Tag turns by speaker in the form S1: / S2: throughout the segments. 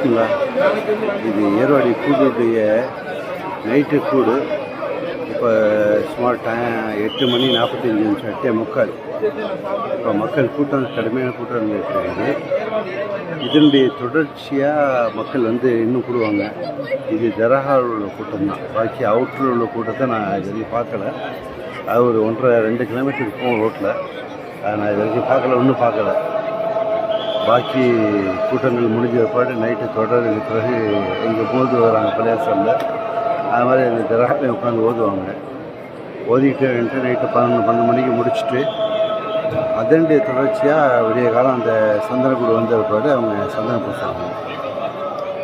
S1: பார்த்தீங்களா, இது ஏர்வாடி கூடுடைய நைட்டு கூடு. இப்போ சுமார் 8:45 8:45. இப்போ மக்கள் கூட்டம் கடுமையான கூட்டம் இருக்கிறது. இதனுடைய தொடர்ச்சியாக மக்கள் வந்து இன்னும் கூடுவாங்க. இது ஜரஹாவில் உள்ள கூட்டம் தான். பாக்கி அவுட்டரில் உள்ள கூட்டத்தை நான் இது வரைக்கும் பார்க்கல. அது ஒரு 1.5-2 கிலோமீட்டர் இருக்கும் ரோட்டில். நான் இது வரைக்கும் பார்க்கல, ஒன்றும் பார்க்கல. பாக்கி கூட்டங்கள் முடிஞ்ச பாடு நைட்டு தொடர்ந்து பிறகு இங்கே போது வராங்க பள்ளியாசலில். அது மாதிரி அந்த ஜரஹாவில் உட்காந்து ஓதுவாங்க. ஓதிட்டு நைட்டு 11 மணிக்கு முடிச்சுட்டு அதனுடைய தொடர்ச்சியாக விடிய காலம் அந்த சந்தனக்கூடு வந்த பாடு அவங்க சந்தனம் பூசுவாங்க.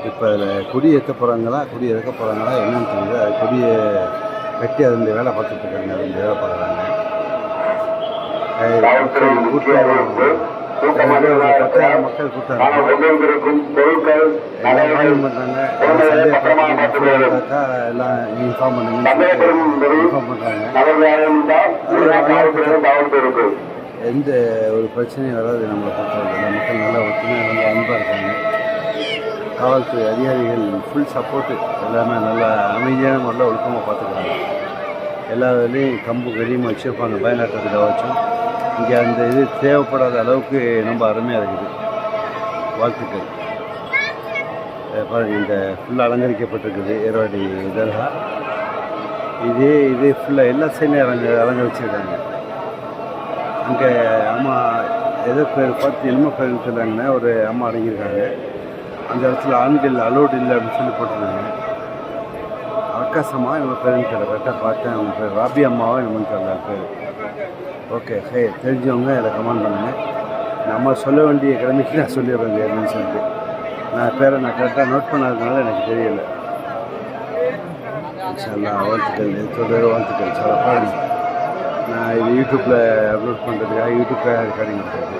S1: இப்போ அதில் கொடி ஏற்ற போகிறாங்களா, கொடி இறக்க போகிறாங்களா என்னன்னு தெரியுது. அது கொடியை கட்டி அதனுடைய வேலை பார்த்துட்ருக்காங்க, அதனுடைய வேலை பார்க்குறாங்க. ஒரு 10,000 மக்கள் கூட்டம் எல்லாம் வாங்கி பண்ணுறாங்க. சந்தேகப்பட்டாக்கா எல்லாம் இன்ஃபார்ம் பண்ணுங்க, இன்ஃபார்ம் பண்ணுறாங்க. எந்த ஒரு பிரச்சனையும் வராது. நம்மளை பொறுத்தவரை மக்கள் நல்லா ஒற்றுமையாக நல்லா அன்பாக இருக்காங்க. காவல்துறை அதிகாரிகள் ஃபுல் சப்போர்ட்டு, எல்லாமே நல்லா அமைதியான முறையில் ஒழுக்கமாக பார்த்துக்கிறாங்க. எல்லா வேலையும் கம்பு கடியும் வச்சுருப்பாங்க பயனாட்டத்துக்காக வச்சும். இங்கே அந்த இது தேவைப்படாத அளவுக்கு ரொம்ப அருமையாக இருக்குது. வாழ்த்துக்கள். பாருங்கள், இந்த ஃபுல்லாக அலங்கரிக்கப்பட்டிருக்குது ஏர்வாடி தர்கா. இதே ஃபுல்லாக எல்லா சைட்லையும் அலங்கரிச்சிருக்காங்க. அங்கே அம்மா ஏதோ பேர் பார்த்து எல்ம பேருன்னு சொன்னாங்கன்னா ஒரு அம்மா அடங்கியிருக்காங்க. அந்த இடத்துல ஆண்கள் அலோடு இல்லை அப்படின்னு சொல்லி போட்டிருந்தாங்க. அக்காசம்மா இவங்க பேருன்னு தெரியல, கரெக்டாக பார்த்தேன். அவங்க பேர் ராபி அம்மாவா இவங்க தெரியல பேர். ஓகே, தெரிஞ்சவங்க இதை கமெண்ட் பண்ணுங்கள். நம்ம சொல்ல வேண்டிய கிழமைக்கு நான் சொல்லிடுறேன் என்னன்னு சொல்லிட்டு. நான் பேரை நான் கரெக்டாக நோட் பண்ணாததுனால எனக்கு தெரியலை. இன்ஷால்லா வாழ்த்துக்கள், தொடர் வாழ்த்துக்கள். சில பாருங்க, நான் இது யூடியூப்பில் அப்லோட் பண்ணுறதுக்காக யூடியூப்பில் ரெக்கார்டிங் பண்ணுறது.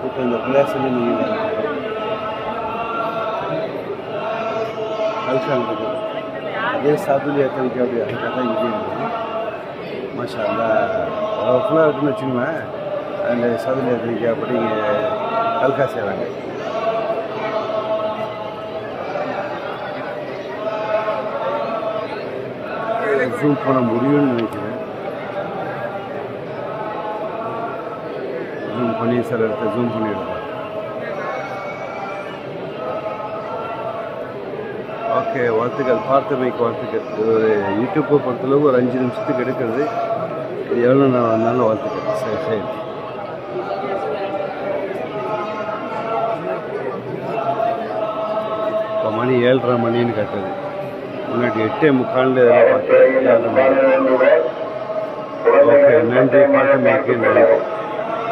S1: இப்போ இந்த பிள்ளையாசலி நீங்கள் கல்சாங்க இருக்குது. அதே சாதுலியா தனிக்கு அப்படி அதுக்காக தான் இங்கே இருக்குது. மாஷா அல்லா ஃபுல்லாக இருக்குன்னு வச்சுக்கோங்களேன். அந்த சாதுலியா தனிக்கு அப்படி இங்கே கல்கா செய்கிறாங்க. ஜூம் பண்ண முடியும்னு நினைக்கிறேன். ஜூம் பண்ணி சில இடத்த ஜூம் பண்ணிடுறேன். ஓகே, வாழ்த்துக்கள். பார்த்தமைக்கு வாழ்த்துக்கள். இது ஒரு யூடியூப்பை பொறுத்தளவுக்கு ஒரு 5 நிமிஷத்துக்கு எடுக்கிறது. இது எவ்வளோ நான் வந்தாலும் வாழ்த்துக்கள். சரி. இப்போ மணி 7:30 மணின்னு காட்டுது. முன்னாடி 8:45 பார்த்தேன். ஓகே, நன்றி. பார்த்தமைக்கு நன்றி.